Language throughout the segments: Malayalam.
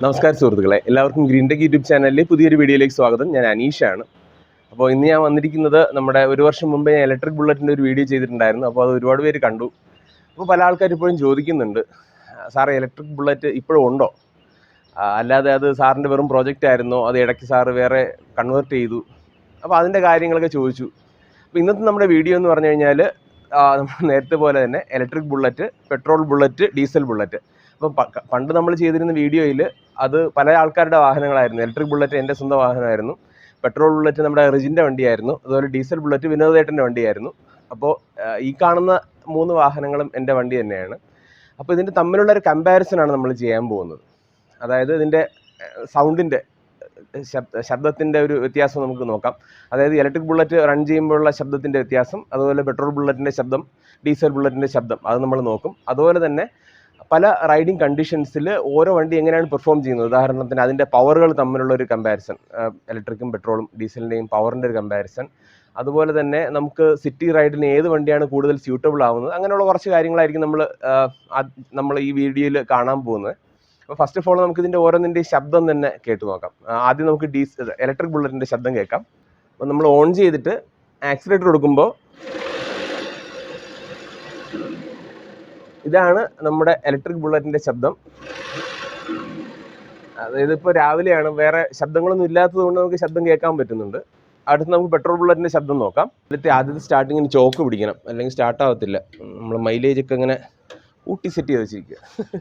നമസ്കാരം സുഹൃത്തുക്കളെ, എല്ലാവർക്കും ഗ്രീൻ ടെക് യൂട്യൂബ് ചാനലിലെ പുതിയൊരു വീഡിയോയിലേക്ക് സ്വാഗതം. ഞാൻ അനീഷാണ്. അപ്പോൾ ഇന്ന് ഞാൻ വന്നിരിക്കുന്നത് നമ്മുടെ ഒരു വർഷം മുമ്പേ ഞാൻ ഇലക്ട്രിക് ബുള്ളറ്റിൻ്റെ ഒരു വീഡിയോ ചെയ്തിട്ടുണ്ടായിരുന്നു. അപ്പോൾ അത് ഒരുപാട് പേര് കണ്ടു. അപ്പോൾ പല ആൾക്കാർ ഇപ്പോഴും ചോദിക്കുന്നുണ്ട്, സാറേ ഇലക്ട്രിക് ബുള്ളറ്റ് ഇപ്പോഴും ഉണ്ടോ, അല്ലാതെ അത് സാറിൻ്റെ വെറും പ്രോജക്റ്റ് ആയിരുന്നോ, അത് ഇടയ്ക്ക് സാറ് വേറെ കൺവേർട്ട് ചെയ്തു, അപ്പോൾ അതിൻ്റെ കാര്യങ്ങളൊക്കെ ചോദിച്ചു. അപ്പോൾ ഇന്നത്തെ നമ്മുടെ വീഡിയോ എന്ന് പറഞ്ഞു കഴിഞ്ഞാൽ നേരത്തെ പോലെ തന്നെ electric bullet, petrol bullet, diesel bullet. അപ്പോൾ പണ്ട് നമ്മൾ ചെയ്തിരുന്ന വീഡിയോയിൽ അത് പല ആൾക്കാരുടെ വാഹനങ്ങളായിരുന്നു. ഇലക്ട്രിക് ബുള്ളറ്റ് എൻ്റെ സ്വന്തം വാഹനമായിരുന്നു, പെട്രോൾ ബുള്ളറ്റ് നമ്മുടെ റിജിൻ്റെ വണ്ടിയായിരുന്നു, അതുപോലെ ഡീസൽ ബുള്ളറ്റ് വിനോദേട്ടൻ്റെ വണ്ടിയായിരുന്നു. അപ്പോൾ ഈ കാണുന്ന 3 വാഹനങ്ങളും എൻ്റെ വണ്ടി തന്നെയാണ്. അപ്പോൾ ഇതിൻ്റെ തമ്മിലുള്ളൊരു കമ്പാരിസനാണ് നമ്മൾ ചെയ്യാൻ പോകുന്നത്. അതായത് ഇതിൻ്റെ സൗണ്ടിൻ്റെ ശബ്ദത്തിൻ്റെ ഒരു വ്യത്യാസം നമുക്ക് നോക്കാം. അതായത് ഇലക്ട്രിക് ബുള്ളറ്റ് റൺ ചെയ്യുമ്പോഴുള്ള ശബ്ദത്തിൻ്റെ വ്യത്യാസം, അതുപോലെ പെട്രോൾ ബുള്ളറ്റിൻ്റെ ശബ്ദം, ഡീസൽ ബുള്ളറ്റിൻ്റെ ശബ്ദം, അത് നമ്മൾ നോക്കും. അതുപോലെ തന്നെ പല റൈഡിങ് കണ്ടീഷൻസിൽ ഓരോ വണ്ടി എങ്ങനെയാണ് പെർഫോം ചെയ്യുന്നത്, ഉദാഹരണത്തിന് അതിൻ്റെ പവറുകൾ തമ്മിലുള്ള ഒരു കമ്പാരിസൺ, ഇലക്ട്രിക്കും പെട്രോളും ഡീസലിൻ്റെയും പവറിൻ്റെ ഒരു കമ്പാരിസൺ. അതുപോലെ തന്നെ നമുക്ക് സിറ്റി റൈഡിന് ഏത് വണ്ടിയാണ് കൂടുതൽ സ്യൂട്ടബിൾ ആവുന്നത്, അങ്ങനെയുള്ള കുറച്ച് കാര്യങ്ങളായിരിക്കും നമ്മൾ ഈ വീഡിയോയിൽ കാണാൻ പോകുന്നത്. അപ്പോൾ ഫസ്റ്റ് ഓഫ് ഓൾ നമുക്ക് ഇതിൻ്റെ ഓരോന്നിൻ്റെയും ശബ്ദം തന്നെ കേട്ട് നോക്കാം. ആദ്യം നമുക്ക് ഇലക്ട്രിക് ബുള്ളറ്റിൻ്റെ ശബ്ദം കേൾക്കാം. അപ്പോൾ നമ്മൾ ഓൺ ചെയ്തിട്ട് ആക്സിലേറ്റർ കൊടുക്കുമ്പോൾ ഇതാണ് നമ്മുടെ ഇലക്ട്രിക് ബുള്ളറ്റിൻ്റെ ശബ്ദം. അതായത് ഇപ്പോൾ രാവിലെയാണ്, വേറെ ശബ്ദങ്ങളൊന്നും ഇല്ലാത്തത് കൊണ്ട് നമുക്ക് ശബ്ദം കേൾക്കാൻ പറ്റുന്നുണ്ട്. അടുത്ത് നമുക്ക് പെട്രോൾ ബുള്ളറ്റിൻ്റെ ശബ്ദം നോക്കാം. ആദ്യത്തെ സ്റ്റാർട്ടിങ്ങിന് ചോക്ക് പിടിക്കണം, അല്ലെങ്കിൽ സ്റ്റാർട്ട് ആവത്തില്ല. നമ്മൾ മൈലേജ് ഒക്കെ ഇങ്ങനെ ഊട്ടി സെറ്റ് ചെയ്ത് വെച്ചിരിക്കുക.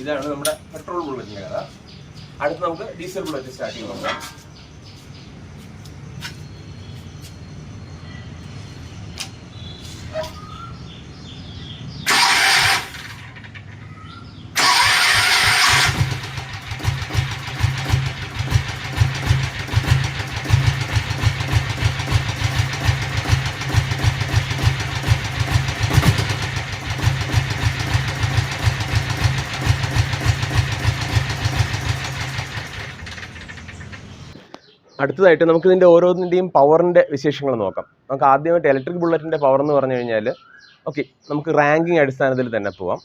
ഇതാണ് നമ്മുടെ പെട്രോൾ ബുള്ളറ്റിൻ്റെ കഥ. അടുത്ത് നമുക്ക് ഡീസൽ ബുള്ളറ്റ് സ്റ്റാർട്ട് ചെയ്ത് നോക്കാം. അടുത്തതായിട്ട് നമുക്ക് ഇതിൻ്റെ ഓരോന്നിൻ്റെയും പവറിൻ്റെ വിശേഷങ്ങൾ നോക്കാം. നമുക്ക് ആദ്യമായിട്ട് ഇലക്ട്രിക് ബുള്ളറ്റിൻ്റെ പവർ എന്ന് പറഞ്ഞു കഴിഞ്ഞാൽ, ഓക്കെ, നമുക്ക് റാങ്കിങ് അടിസ്ഥാനത്തിൽ തന്നെ പോവാം.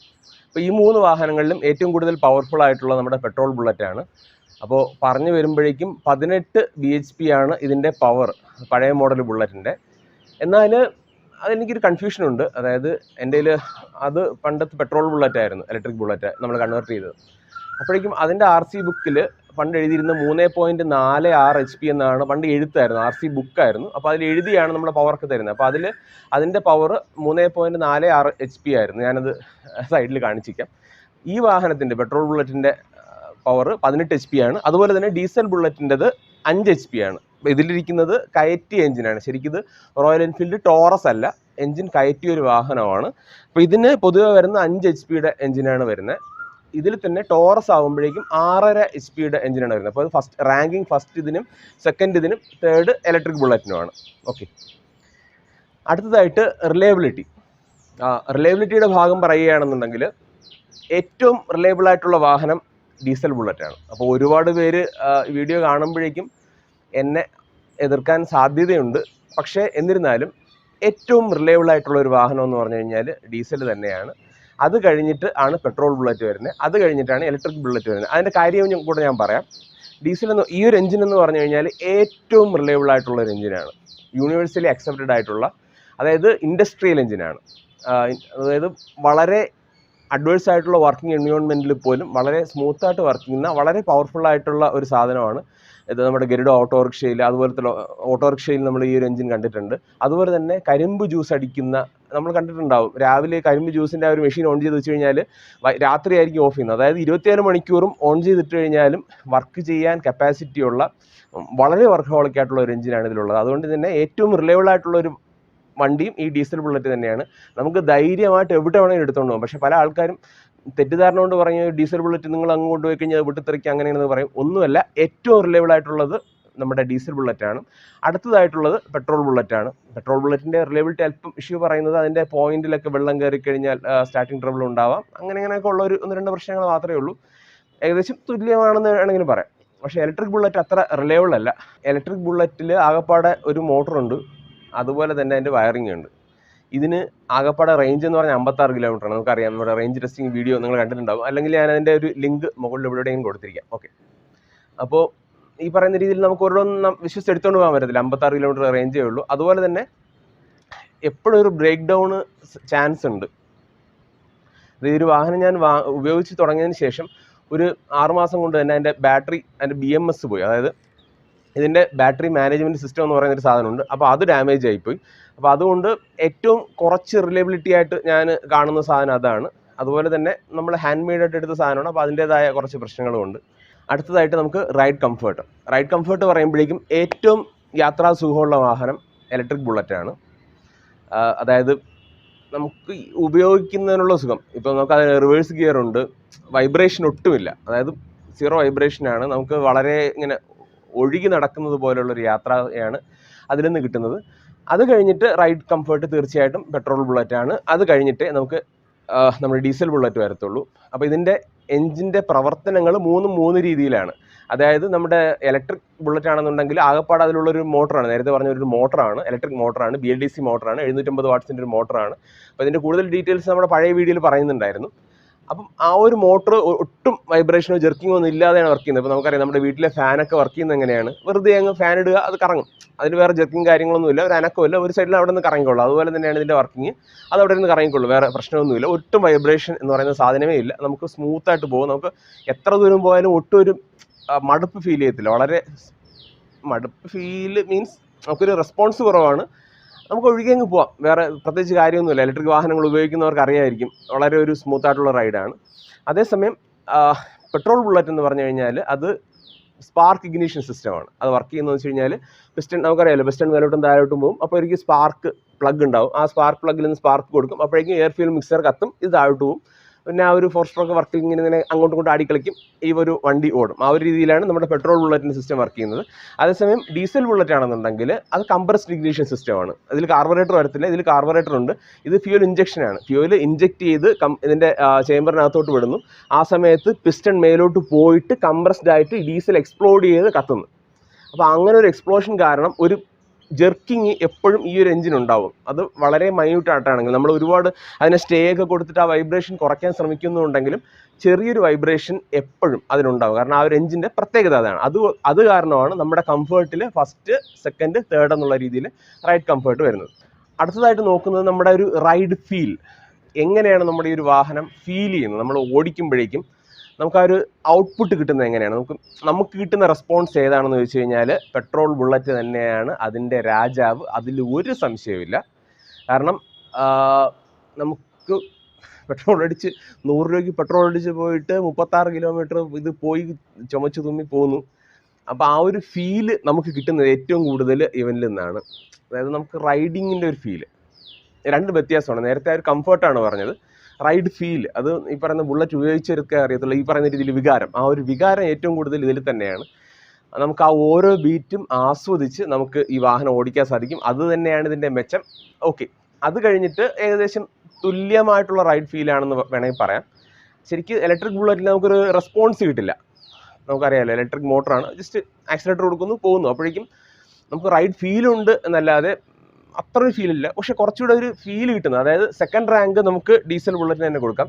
അപ്പോൾ ഈ 3 വാഹനങ്ങളിലും ഏറ്റവും കൂടുതൽ പവർഫുൾ ആയിട്ടുള്ള നമ്മുടെ പെട്രോൾ ബുള്ളറ്റാണ്. അപ്പോൾ പറഞ്ഞു വരുമ്പോഴേക്കും 18 bhp ആണ് ഇതിൻ്റെ പവർ, പഴയ മോഡൽ ബുള്ളറ്റിൻ്റെ. എന്നാൽ അതെനിക്കൊരു കൺഫ്യൂഷനുണ്ട്. അതായത് എൻ്റെ കയ്യിൽ അത് പണ്ടത്തെ പെട്രോൾ ബുള്ളറ്റായിരുന്നു, ഇലക്ട്രിക് ബുള്ളറ്റ് നമ്മൾ കൺവേർട്ട് ചെയ്തത്. അപ്പോഴേക്കും അതിൻ്റെ RC ബുക്കിൽ പണ്ട് എഴുതിയിരുന്ന 3.46 HP എന്നാണ് പണ്ട് എഴുത്തായിരുന്നു, RC ബുക്കായിരുന്നു. അപ്പോൾ അതിൽ എഴുതിയാണ് നമ്മുടെ പവറൊക്കെ തരുന്നത്. അപ്പോൾ അതിൻ്റെ പവർ 3.46 HP ആയിരുന്നു. ഞാനത് സൈഡിൽ കാണിച്ചിരിക്കാം. ഈ വാഹനത്തിൻ്റെ പെട്രോൾ ബുള്ളറ്റിൻ്റെ പവർ 18 HP ആണ്. അതുപോലെ തന്നെ ഡീസൽ ബുള്ളറ്റിൻ്റെത് 5 HP ആണ്. ഇതിലിരിക്കുന്നത് കയറ്റിയ എഞ്ചിനാണ്. ശരിക്കും ഇത് റോയൽ എൻഫീൽഡ് ടോറസ് അല്ല, എഞ്ചിൻ കയറ്റിയ ഒരു വാഹനമാണ്. അപ്പോൾ ഇതിന് പൊതുവെ വരുന്ന 5 HP എഞ്ചിനാണ് വരുന്നത്. ഇതിൽ തന്നെ ടോറസ് ആകുമ്പോഴേക്കും 6.5 HP എഞ്ചിനാണ് വരുന്നത്. അപ്പോൾ റാങ്കിങ് ഫസ്റ്റ് ഇതിനും സെക്കൻഡ് ഇതിനും തേർഡ് ഇലക്ട്രിക് ബുള്ളറ്റിനുമാണ്. ഓക്കെ, അടുത്തതായിട്ട് റിലയബിലിറ്റിയുടെ ഭാഗം പറയുകയാണെന്നുണ്ടെങ്കിൽ ഏറ്റവും റിലയബിൾ ആയിട്ടുള്ള വാഹനം ഡീസൽ ബുള്ളറ്റാണ്. അപ്പോൾ ഒരുപാട് പേര് വീഡിയോ കാണുമ്പോഴേക്കും എന്നെ എതിർക്കാൻ സാധ്യതയുണ്ട്. പക്ഷേ എന്നിരുന്നാലും ഏറ്റവും റിലയബിൾ ആയിട്ടുള്ള ഒരു വാഹനം എന്ന് പറഞ്ഞു കഴിഞ്ഞാൽ ഡീസൽ തന്നെയാണ്. അത് കഴിഞ്ഞിട്ട് ആണ് പെട്രോൾ ബുള്ളറ്റ് വരുന്നത്, അത് കഴിഞ്ഞിട്ടാണ് ഇലക്ട്രിക് ബുള്ളറ്റ് വരുന്നത്. അതിൻ്റെ കാര്യം കൂടെ ഞാൻ പറയാം. ഈ ഒരു എഞ്ചിൻ എന്ന് പറഞ്ഞു കഴിഞ്ഞാൽ ഏറ്റവും റിലയബിൾ ആയിട്ടുള്ള ഒരു എഞ്ചിനാണ്, യൂണിവേഴ്സലി അക്സെപ്റ്റഡ് ആയിട്ടുള്ള, അതായത് ഇൻഡസ്ട്രിയൽ എഞ്ചിനാണ്. അതായത് വളരെ അഡ്വേഴ്സ് ആയിട്ടുള്ള വർക്കിംഗ് എൻവയോൺമെൻറ്റിൽ പോലും വളരെ സ്മൂത്തായിട്ട് വർക്ക് ചെയ്യുന്ന വളരെ പവർഫുൾ ആയിട്ടുള്ള ഒരു സാധനമാണ് ഇത്. നമ്മുടെ ഗരുഡ ഓട്ടോറിക്ഷയിൽ, അതുപോലത്തെ ഓട്ടോറിക്ഷയിൽ നമ്മൾ ഈ ഒരു എഞ്ചിൻ കണ്ടിട്ടുണ്ട്. അതുപോലെ തന്നെ കരിമ്പ് ജ്യൂസ് അടിക്കുന്ന നമ്മൾ കണ്ടിട്ടുണ്ടാവും. രാവിലെ കരിമ്പ് ജ്യൂസിൻ്റെ ആ ഒരു മെഷീൻ ഓൺ ചെയ്ത് വെച്ച് കഴിഞ്ഞാൽ രാത്രി ആയിരിക്കും ഓഫ് ചെയ്യുന്നത്. അതായത് 24 മണിക്കൂറും ഓൺ ചെയ്തിട്ട് കഴിഞ്ഞാലും വർക്ക് ചെയ്യാൻ കപ്പാസിറ്റിയുള്ള വളരെ വർക്കഹോളിക് ആയിട്ടുള്ള ഒരു എഞ്ചിനാണ് ഇതിലുള്ളത്. അതുകൊണ്ട് തന്നെ ഏറ്റവും റിലയബിൾ ആയിട്ടുള്ളൊരു വണ്ടിയും ഈ ഡീസൽ ബുള്ളറ്റ് തന്നെയാണ്. നമുക്ക് ധൈര്യമായിട്ട് എവിടെ വേണമെങ്കിലും എടുത്തുകൊണ്ട് പോകും. പക്ഷേ പല ആൾക്കാരും തെറ്റിദ്ധാരണ കൊണ്ട് പറഞ്ഞ ഡീസൽ ബുള്ളറ്റ് നിങ്ങൾ അങ്ങ് കൊണ്ടുപോയി കഴിഞ്ഞാൽ വിട്ടുതെറിക്കുക അങ്ങനെയാണെന്ന് പറയും. ഒന്നുമല്ല, ഏറ്റവും റിലയബിൾ ആയിട്ടുള്ളത് നമ്മുടെ ഡീസൽ ബുള്ളറ്റാണ്. അടുത്തതായിട്ടുള്ളത് പെട്രോൾ ബുള്ളറ്റാണ്. പെട്രോൾ ബുള്ളറ്റിൻ്റെ റിലയബിലിറ്റി അല്പം ഇഷ്യൂ പറയുന്നത് അതിൻ്റെ പോയിന്റിലൊക്കെ വെള്ളം കയറി കഴിഞ്ഞാൽ സ്റ്റാർട്ടിങ് ട്രബിൾ ഉണ്ടാവാം. അങ്ങനെയൊക്കെ ഉള്ള ഒരു 1-2 പ്രശ്നങ്ങൾ മാത്രമേ ഉള്ളൂ. ഏകദേശം തുല്യമാണെന്ന് വേണമെങ്കിൽ പറയാം. പക്ഷേ ഇലക്ട്രിക് ബുള്ളറ്റ് അത്ര റിലയബിൾ അല്ല. ഇലക്ട്രിക് ബുള്ളറ്റിൽ ആകപ്പാടെ ഒരു മോട്ടറുണ്ട്, അതുപോലെ തന്നെ അതിൻ്റെ വയറിംഗ് ഉണ്ട്. ഇതിന് ആകപ്പാടെ റേഞ്ച് എന്ന് പറഞ്ഞാൽ 56 കിലോമീറ്ററാണ്. നമുക്കറിയാം, നമ്മുടെ റേഞ്ച് ടെസ്റ്റിംഗ് വീഡിയോ നിങ്ങൾ കണ്ടിട്ടുണ്ടാവും. അല്ലെങ്കിൽ ഞാൻ അതിൻ്റെ ഒരു ലിങ്ക് മുകളിൽ എവിടെയും കൊടുത്തിരിക്കാം. ഓക്കെ, അപ്പോൾ ഈ പറയുന്ന രീതിയിൽ നമുക്ക് ഓരോന്നും വിശ്വസിച്ചെടുത്തുകൊണ്ട് പോകാൻ പറ്റത്തില്ല. 56 കിലോമീറ്റർ റേഞ്ചേ ഉള്ളൂ. അതുപോലെ തന്നെ എപ്പോഴും ഒരു ബ്രേക്ക് ഡൗൺ ചാൻസ് ഉണ്ട്. ഈ ഒരു വാഹനം ഞാൻ ഉപയോഗിച്ച് തുടങ്ങിയതിന് ശേഷം ഒരു 6 മാസം കൊണ്ട് തന്നെ അതിൻ്റെ ബാറ്ററി, അതിൻ്റെ BMS പോയി. അതായത് ഇതിൻ്റെ ബാറ്ററി മാനേജ്മെൻറ്റ് സിസ്റ്റം എന്ന് പറയുന്നൊരു സാധനമുണ്ട്. അപ്പോൾ അത് ഡാമേജ് ആയിപ്പോയി. അപ്പോൾ അതുകൊണ്ട് ഏറ്റവും കുറച്ച് റിലയബിലിറ്റി ആയിട്ട് ഞാൻ കാണുന്ന സാധനം അതാണ്. അതുപോലെ തന്നെ നമ്മൾ ഹാൻഡ് മെയ്ഡായിട്ട് എടുത്ത സാധനമാണ്. അപ്പോൾ അതിൻ്റേതായ കുറച്ച് പ്രശ്നങ്ങളുമുണ്ട്. അടുത്തതായിട്ട് നമുക്ക് റൈഡ് കംഫർട്ട് പറയുമ്പോഴേക്കും ഏറ്റവും യാത്രാ സുഖമുള്ള വാഹനം ഇലക്ട്രിക് ബുള്ളറ്റാണ്. അതായത് നമുക്ക് ഉപയോഗിക്കുന്നതിനുള്ള സുഖം. ഇപ്പോൾ നമുക്ക് അത് റിവേഴ്സ് ഗിയർ ഉണ്ട്, വൈബ്രേഷൻ ഒട്ടുമില്ല, അതായത് 0 വൈബ്രേഷനാണ്. നമുക്ക് വളരെ ഇങ്ങനെ ഒഴുകി നടക്കുന്നത് പോലുള്ളൊരു യാത്രയാണ് അതിൽ നിന്ന് കിട്ടുന്നത്. അത് കഴിഞ്ഞിട്ട് റൈഡ് കംഫർട്ട് തീർച്ചയായിട്ടും പെട്രോൾ ബുള്ളറ്റാണ്. അത് കഴിഞ്ഞിട്ട് നമുക്ക് നമ്മുടെ ഡീസൽ ബുള്ളറ്റ് വരത്തുള്ളൂ. അപ്പോൾ ഇതിൻ്റെ എൻജിൻ്റെ പ്രവർത്തനങ്ങൾ മൂന്ന് രീതിയിലാണ്. അതായത് നമ്മുടെ ഇലക്ട്രിക് ബുള്ളറ്റ് ആണെന്നുണ്ടെങ്കിൽ ആകപ്പാട് അതിലുള്ളൊരു മോട്ടറാണ്, നേരത്തെ പറഞ്ഞൊരു മോട്ടറാണ്, ഇലക്ട്രിക് മോട്ടറാണ്, BLDC മോട്ടറാണ്, 750 വാട്ട്സിൻ്റെ ഒരു മോട്ടറാണ്. അപ്പോൾ ഇതിൻ്റെ കൂടുതൽ ഡീറ്റെയിൽസ് നമ്മുടെ പഴയ വീഡിയോയിൽ പറയുന്നുണ്ടായിരുന്നു. അപ്പം ആ ഒരു മോട്ടർ ഒട്ടും വൈബ്രേഷനോ ജെർക്കിങ്ങോ ഒന്നും ഇല്ലാതെയാണ് വർക്ക് ചെയ്യുന്നത്. ഇപ്പോൾ നമുക്കറിയാം, നമ്മുടെ വീട്ടിലെ ഫാനൊക്കെ വർക്ക് ചെയ്യുന്നത് എങ്ങനെയാണ്? വെറുതെ അങ്ങ് ഫാൻ ഇടുക, അത് കറങ്ങും. അതിന് വേറെ ജെർക്കിങ് കാര്യങ്ങളൊന്നുമില്ല, ഒരു അനക്കമില്ല, ഒരു സൈഡിൽ അവിടെ നിന്ന് കറങ്ങിക്കൊള്ളൂ. അതുപോലെ തന്നെയാണ് ഇതിൻ്റെ വർക്കിങ്, അത് അവിടെ നിന്ന് കറങ്ങിക്കൊള്ളൂ, വേറെ പ്രശ്നമൊന്നുമില്ല. ഒട്ടും വൈബ്രേഷൻ എന്ന് പറയുന്ന സാധനമേ ഇല്ല. നമുക്ക് സ്മൂത്തായിട്ട് പോകും. നമുക്ക് എത്ര ദൂരം പോയാലും ഒട്ടും ഒരു മടുപ്പ് ഫീൽ ചെയ്യത്തില്ല. വളരെ മടുപ്പ് ഫീൽ മീൻസ് നമുക്കൊരു റെസ്പോൺസ് കുറവാണ്. നമുക്ക് ഒഴുകി അങ്ങ് പോവാം, വേറെ പ്രത്യേകിച്ച് കാര്യമൊന്നുമില്ല. ഇലക്ട്രിക് വാഹനങ്ങൾ ഉപയോഗിക്കുന്നവർക്ക് അറിയായിരിക്കും, വളരെ ഒരു സ്മൂത്തായിട്ടുള്ള റൈഡാണ്. അതേസമയം പെട്രോൾ ബുള്ളറ്റ് എന്ന് പറഞ്ഞു കഴിഞ്ഞാൽ അത് സ്പാർക്ക് ഇഗ്നീഷൻ സിസ്റ്റമാണ്. അത് വർക്ക് ചെയ്യുന്നതെന്ന് വെച്ച് കഴിഞ്ഞാൽ പിസ്റ്റൺ, നമുക്കറിയാമല്ലോ, പിസ്റ്റൺ മേലോട്ടും താഴോട്ടും പോകും. അപ്പോൾ ഒരിക്കലും സ്പാർക്ക് പ്ലഗ് ഉണ്ടാവും. ആ സ്പാർക്ക് പ്ലഗിൽ നിന്ന് സ്പാർക്ക് കൊടുക്കും. അപ്പോഴേക്കും എയർ ഫ്യൂൽ മിക്സർ കത്തും, ഇത് താഴോട്ട് പോകും. പിന്നെ ആ ഒരു 4 സ്ട്രോക്ക് വർക്കിൽ ഇങ്ങനെ അങ്ങോട്ടും ഇങ്ങോട്ടും ആടിക്കളിക്കും, ഈ ഒരു വണ്ടി ഓടും. ആ ഒരു രീതിയിലാണ് നമ്മുടെ പെട്രോൾ ബുള്ളറ്റിൻ്റെ സിസ്റ്റം വർക്ക് ചെയ്യുന്നത്. അതേസമയം ഡീസൽ ബുള്ളറ്റ് ആണെന്നുണ്ടെങ്കിൽ അത് കംപ്രസ്ഡ് ഇഗ്നീഷൻ സിസ്റ്റമാണ്. അതിൽ കാർബറേറ്റർ വരത്തില്ല, ഇതിൽ കാർബറേറ്റർ ഉണ്ട്. ഇത് ഫ്യൂൽ ഇഞ്ചക്ഷനാണ്. ഫ്യൂൽ ഇഞ്ചക്ട് ചെയ്ത് ഇതിൻ്റെ ചേമ്പറിനകത്തോട്ട് വിടുന്നു. ആ സമയത്ത് പിസ്റ്റൺ മേലോട്ട് പോയിട്ട് കംപ്രസ്ഡ് ആയിട്ട് ഡീസൽ എക്സ്പ്ലോഡ് ചെയ്ത് കത്തുന്നു. അപ്പോൾ അങ്ങനെ ഒരു എക്സ്പ്ലോഷൻ കാരണം ഒരു ജെർക്കിങ് എപ്പോഴും ഈ ഒരു എഞ്ചിൻ ഉണ്ടാവും. അത് വളരെ മൈന്യൂട്ടായിട്ടാണെങ്കിൽ നമ്മൾ ഒരുപാട് അതിനെ സ്റ്റേ ഒക്കെ കൊടുത്തിട്ട് ആ വൈബ്രേഷൻ കുറയ്ക്കാൻ ശ്രമിക്കുന്നുണ്ടെങ്കിലും ചെറിയൊരു വൈബ്രേഷൻ എപ്പോഴും അതിനുണ്ടാവും. കാരണം ആ ഒരു എഞ്ചിൻ്റെ പ്രത്യേകത അതാണ്. അത് കാരണമാണ് നമ്മുടെ കംഫേർട്ടിൽ ഫസ്റ്റ്, സെക്കൻഡ്, തേർഡ് എന്നുള്ള രീതിയിൽ റൈഡ് കംഫേർട്ട് വരുന്നത്. അടുത്തതായിട്ട് നോക്കുന്നത് നമ്മുടെ ഒരു റൈഡ് ഫീൽ. എങ്ങനെയാണ് നമ്മുടെ ഈ ഒരു വാഹനം ഫീൽ ചെയ്യുന്നത്? നമ്മൾ ഓടിക്കുമ്പോഴേക്കും നമുക്ക് ആ ഒരു ഔട്ട്പുട്ട് കിട്ടുന്നത് എങ്ങനെയാണ്? നമുക്ക് കിട്ടുന്ന റെസ്പോൺസ് ഏതാണെന്ന് ചോദിച്ചു കഴിഞ്ഞാൽ പെട്രോൾ ബുള്ളറ്റ് തന്നെയാണ് അതിൻ്റെ രാജാവ്. അതിൽ ഒരു സംശയവുമില്ല. കാരണം നമുക്ക് പെട്രോൾ അടിച്ച് 100 രൂപയ്ക്ക് പെട്രോൾ അടിച്ച് പോയിട്ട് 36 കിലോമീറ്റർ ഇത് പോയി ചുമച്ച് തുമ്മി പോകുന്നു. അപ്പോൾ ആ ഒരു ഫീല് നമുക്ക് കിട്ടുന്നത് ഏറ്റവും കൂടുതൽ ഇവനിൽ നിന്നാണ്. അതായത് നമുക്ക് റൈഡിങ്ങിൻ്റെ ഒരു ഫീല്, 2 വ്യത്യാസമാണ്. നേരത്തെ ആ ഒരു കംഫർട്ടാണ് പറഞ്ഞത്. റൈഡ് ഫീൽ അത് ഈ പറയുന്ന ബുള്ളറ്റ് ഉപയോഗിച്ചെടുക്കാൻ അറിയത്തുള്ളൂ. ഈ പറയുന്ന രീതിയിൽ വികാരം, ആ ഒരു വികാരം ഏറ്റവും കൂടുതൽ ഇതിൽ തന്നെയാണ്. നമുക്ക് ആ ഓരോ ബീറ്റും ആസ്വദിച്ച് നമുക്ക് ഈ വാഹനം ഓടിക്കാൻ സാധിക്കും. അത് തന്നെയാണ് ഇതിൻ്റെ മെച്ചം. ഓക്കെ, അത് കഴിഞ്ഞിട്ട് ഏകദേശം തുല്യമായിട്ടുള്ള റൈഡ് ഫീലാണെന്ന് വേണമെങ്കിൽ പറയാം. ശരിക്കും ഇലക്ട്രിക് ബുള്ളറ്റിൽ നമുക്കൊരു റെസ്പോൺസ് കിട്ടില്ല. നമുക്കറിയാമല്ലോ, ഇലക്ട്രിക് മോട്ടറാണ്, ജസ്റ്റ് ആക്സിലേറ്റർ കൊടുക്കുന്നു, പോകുന്നു. അപ്പോഴേക്കും നമുക്ക് റൈഡ് ഫീലുണ്ട് എന്നല്ലാതെ അത്ര ഒരു ഫീലില്ല. പക്ഷെ കുറച്ചുകൂടെ ഒരു ഫീൽ കിട്ടുന്നത്, അതായത് സെക്കൻഡ് റാങ്ക് നമുക്ക് ഡീസൽ ബുള്ളറ്റിന് തന്നെ കൊടുക്കാം.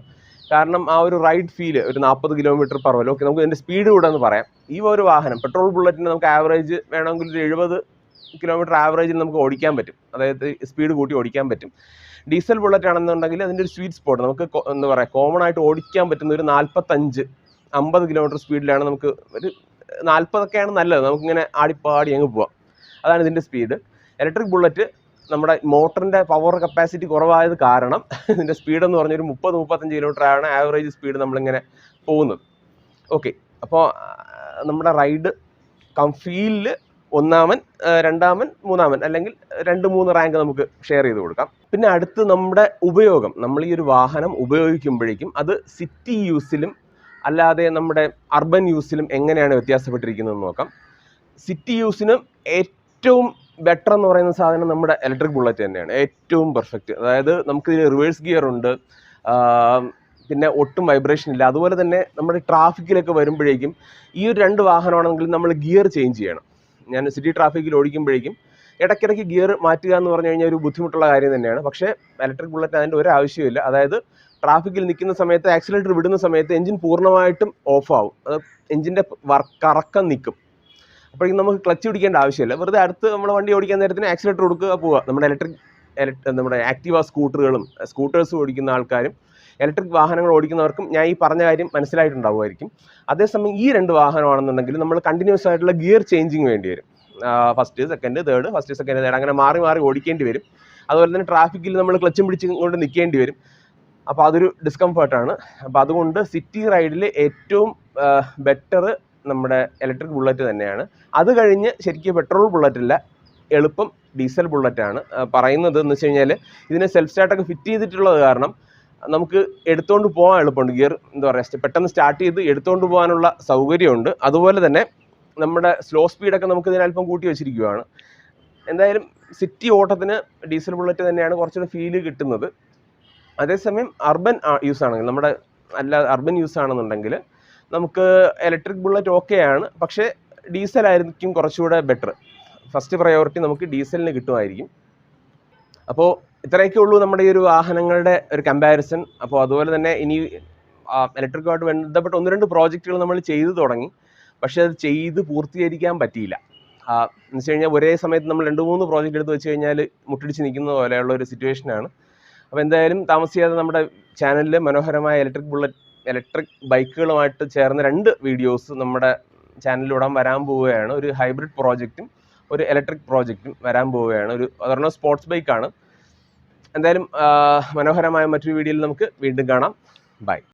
കാരണം ആ ഒരു റൈഡ് ഫീൽ ഒരു 40 കിലോമീറ്റർ പെർ അവർ. ഓക്കെ, നമുക്ക് ഇതിൻ്റെ സ്പീഡ് കൂടെ എന്ന് പറയാം. ഈ ഒരു വാഹനം പെട്രോൾ ബുള്ളറ്റിന് നമുക്ക് ആവറേജ് വേണമെങ്കിൽ ഒരു 70 കിലോമീറ്റർ ആവറേജിൽ നമുക്ക് ഓടിക്കാൻ പറ്റും, അതായത് സ്പീഡ് കൂട്ടി ഓടിക്കാൻ പറ്റും. ഡീസൽ ബുള്ളറ്റ് ആണെന്നുണ്ടെങ്കിൽ അതിൻ്റെ ഒരു സ്വീറ്റ് സ്പോട്ട് നമുക്ക് എന്താ പറയുക, കോമൺ ആയിട്ട് ഓടിക്കാൻ പറ്റുന്ന ഒരു 45-50 കിലോമീറ്റർ സ്പീഡിലാണ്. നമുക്ക് ഒരു 40ഒക്കെയാണ് നല്ലത്, നമുക്കിങ്ങനെ ആടിപ്പാടി അങ്ങ് പോവാം. അതാണ് ഇതിൻ്റെ സ്പീഡ്. ഇലക്ട്രിക് ബുള്ളറ്റ് നമ്മുടെ മോട്ടറിൻ്റെ പവർ കപ്പാസിറ്റി കുറവായത് കാരണം ഇതിൻ്റെ സ്പീഡ് എന്ന് പറഞ്ഞൊരു 30-35 കിലോമീറ്റർ ആണ് ആവറേജ് സ്പീഡ് നമ്മളിങ്ങനെ പോകുന്നത്. ഓക്കെ, അപ്പോൾ നമ്മുടെ റൈഡ് ഫീലിൽ 1-ാമൻ, 2-ാമൻ, 3-ാമൻ അല്ലെങ്കിൽ 2-3 റാങ്ക് നമുക്ക് ഷെയർ ചെയ്ത് കൊടുക്കാം. പിന്നെ അടുത്ത് നമ്മുടെ ഉപയോഗം, നമ്മൾ ഈ ഒരു വാഹനം ഉപയോഗിക്കുമ്പോഴേക്കും അത് സിറ്റി യൂസിലും അല്ലാതെ നമ്മുടെ അർബൻ യൂസിലും എങ്ങനെയാണ് വ്യത്യാസപ്പെട്ടിരിക്കുന്നതെന്ന് നോക്കാം. സിറ്റി യൂസിന് ഏറ്റവും ബെറ്റർ എന്ന് പറയുന്ന സാധനം നമ്മുടെ ഇലക്ട്രിക് ബുള്ളറ്റ് തന്നെയാണ്, ഏറ്റവും പെർഫെക്റ്റ്. അതായത് നമുക്ക് ഇതിൽ റിവേഴ്സ് ഗിയർ ഉണ്ട്, പിന്നെ ഒട്ടും വൈബ്രേഷൻ ഇല്ല. അതുപോലെ തന്നെ നമ്മുടെ ട്രാഫിക്കിലൊക്കെ വരുമ്പോഴേക്കും ഈ ഒരു 2 വാഹനമാണെങ്കിൽ നമ്മൾ ഗിയർ ചേഞ്ച് ചെയ്യണം. ഞാൻ സിറ്റി ട്രാഫിക്കിൽ ഓടിക്കുമ്പോഴേക്കും ഇടയ്ക്കിടയ്ക്ക് ഗിയർ മാറ്റുക എന്ന് പറഞ്ഞു കഴിഞ്ഞാൽ ഒരു ബുദ്ധിമുട്ടുള്ള കാര്യം തന്നെയാണ്. പക്ഷേ ഇലക്ട്രിക് ബുള്ളറ്റ് അതിൻ്റെ ഒരു ആവശ്യമില്ല. അതായത് ട്രാഫിക്കിൽ നിൽക്കുന്ന സമയത്ത് ആക്സിലേറ്റർ വിടുന്ന സമയത്ത് എഞ്ചിൻ പൂർണ്ണമായിട്ടും ഓഫ് ആവും, അത് എഞ്ചിൻ്റെ കറക്കം നിൽക്കും. അപ്പോഴേക്കും നമുക്ക് ക്ലച്ച് പിടിക്കേണ്ട ആവശ്യമില്ല. വെറുതെ അടുത്ത് നമ്മൾ വണ്ടി ഓടിക്കാൻ നേരത്തിന് ആക്സിലേറ്റർ കൊടുക്കുക, പോവുക. നമ്മുടെ ആക്റ്റീവ സ്കൂട്ടേഴ്സ് ഓടിക്കുന്ന ആൾക്കാരും ഇലക്ട്രിക് വാഹനങ്ങൾ ഓടിക്കുന്നവർക്കും ഞാൻ ഈ പറഞ്ഞ കാര്യം മനസ്സിലായിട്ടുണ്ടാവുമായിരിക്കും. അതേസമയം ഈ 2 വാഹനമാണെന്നുണ്ടെങ്കിൽ നമ്മൾ കണ്ടിന്യൂസ് ആയിട്ടുള്ള ഗിയർ ചേഞ്ചിങ് വേണ്ടി വരും. ഫസ്റ്റ് സെക്കൻഡ് തേർഡ് അങ്ങനെ മാറി മാറി ഓടിക്കേണ്ടി വരും. അതുപോലെ തന്നെ ട്രാഫിക്കിൽ നമ്മൾ ക്ലച്ചും പിടിച്ചും കൊണ്ട് നിൽക്കേണ്ടി വരും. അപ്പോൾ അതൊരു ഡിസ്കംഫർട്ടാണ്. അപ്പോൾ അതുകൊണ്ട് സിറ്റി റൈഡിൽ ഏറ്റവും ബെറ്റർ നമ്മുടെ ഇലക്ട്രിക് ബുള്ളറ്റ് തന്നെയാണ്. അത് കഴിഞ്ഞ് ശരിക്കും പെട്രോൾ ബുള്ളറ്റല്ല, എളുപ്പം ഡീസൽ ബുള്ളറ്റാണ്. പറയുന്നത് എന്ന് വെച്ച് കഴിഞ്ഞാൽ ഇതിന് സെൽഫ് സ്റ്റാർട്ടൊക്കെ ഫിറ്റ് ചെയ്തിട്ടുള്ളത് കാരണം നമുക്ക് എടുത്തുകൊണ്ട് പോകാൻ എളുപ്പമുണ്ട്. ഗിയർ പെട്ടെന്ന് സ്റ്റാർട്ട് ചെയ്ത് എടുത്തുകൊണ്ട് പോകാനുള്ള സൗകര്യമുണ്ട്. അതുപോലെ തന്നെ നമ്മുടെ സ്ലോ സ്പീഡൊക്കെ നമുക്ക് ഇതിനല്പം കൂട്ടി വെച്ചിരിക്കുകയാണ്. എന്തായാലും സിറ്റി ഓട്ടത്തിന് ഡീസൽ ബുള്ളറ്റ് തന്നെയാണ് കുറച്ചുകൂടി ഫീല് കിട്ടുന്നത്. അതേസമയം അർബൻ യൂസ് ആണെങ്കിൽ അർബൻ യൂസ് ആണെന്നുണ്ടെങ്കിൽ നമുക്ക് ഇലക്ട്രിക് ബുള്ളറ്റ് ഓക്കെയാണ്, പക്ഷേ ഡീസൽ ആയിരിക്കും കുറച്ചുകൂടെ ബെറ്റർ. ഫസ്റ്റ് പ്രയോറിറ്റി നമുക്ക് ഡീസലിന് കിട്ടുമായിരിക്കും. അപ്പോൾ ഇത്രയൊക്കെ ഉള്ളൂ നമ്മുടെ ഈ ഒരു വാഹനങ്ങളുടെ ഒരു കമ്പാരിസൺ. അപ്പോൾ അതുപോലെ തന്നെ ഇനി ഇലക്ട്രിക്കുമായിട്ട് ബന്ധപ്പെട്ട 1-2 പ്രോജക്റ്റുകൾ നമ്മൾ ചെയ്തു തുടങ്ങി, പക്ഷേ അത് ചെയ്ത് പൂർത്തീകരിക്കാൻ പറ്റിയില്ല. എന്ന് വെച്ച് കഴിഞ്ഞാൽ ഒരേ സമയത്ത് നമ്മൾ 2-3 പ്രോജക്റ്റ് എടുത്ത് വെച്ച് കഴിഞ്ഞാൽ മുട്ടിടിച്ച് നിൽക്കുന്ന പോലെയുള്ള ഒരു സിറ്റുവേഷനാണ്. അപ്പോൾ എന്തായാലും താമസിയാതെ നമ്മുടെ ചാനലിൽ മനോഹരമായ ഇലക്ട്രിക് ബൈക്കുകളുമായിട്ട് ചേർന്ന 2 വീഡിയോസ് നമ്മുടെ ചാനലിലൂടെ വരാൻ പോവുകയാണ്. ഒരു ഹൈബ്രിഡ് പ്രോജക്റ്റും ഒരു ഇലക്ട്രിക് പ്രോജക്റ്റും വരാൻ പോവുകയാണ്. അതൊരെണ്ണം സ്പോർട്സ് ബൈക്കാണ്. എന്തായാലും മനോഹരമായ മറ്റൊരു വീഡിയോയിൽ നമുക്ക് വീണ്ടും കാണാം. ബൈ.